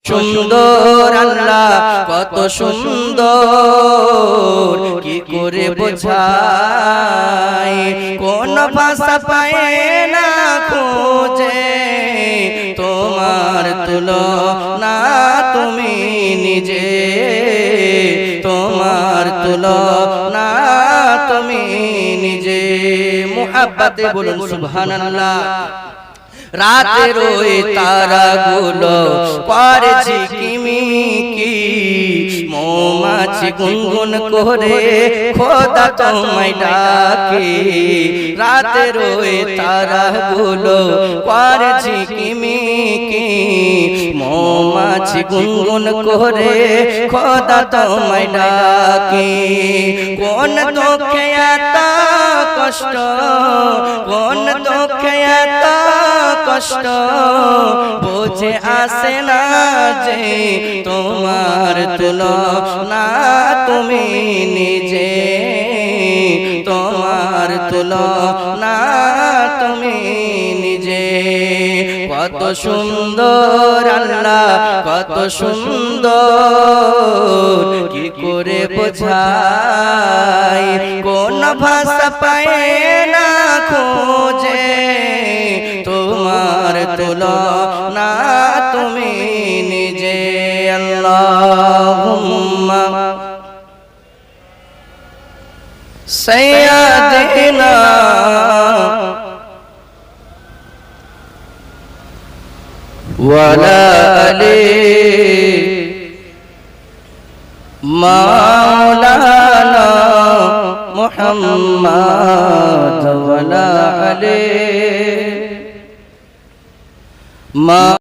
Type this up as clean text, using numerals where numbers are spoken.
সুন্দর আল্লাহ কত সুন্দর কি করে বোঝাই কোন ভাষা পায় না খোঁজে তোমার তুলনা তুমি নিজে তোমার তুলনা তুমি নিজে মুহাব্বতে বলুন সুবহানাল্লাহ রাতের ওই তারাগুলো করে ঝিকিমিকি মৌমাছি গুনগুন করে খোদা তোমায় ডাকে রাতের ওই তারাগুলো করে ঝিকিমিকি মৌমাছি গুনগুন করে খোদা তোমায় ডাকে কোন দুঃখে এত কষ্ট কোন দুঃখে এত কষ্ট বুঝে আসে না যে তোমার তুলনা তুমি নিজে তোমার তুলনা তুমি নিজে কত সুন্দর আল্লাহ কত সুন্দর কি করে বোঝাই কোন ভাষা পায় না খোঁজে তোমার তুলনা তুমি নিজে আল্লাহুম্মা সাইয়্যিদিনা ওয়ালা আলি মাওলানা মুহাম্মদ ওয়ালা আলি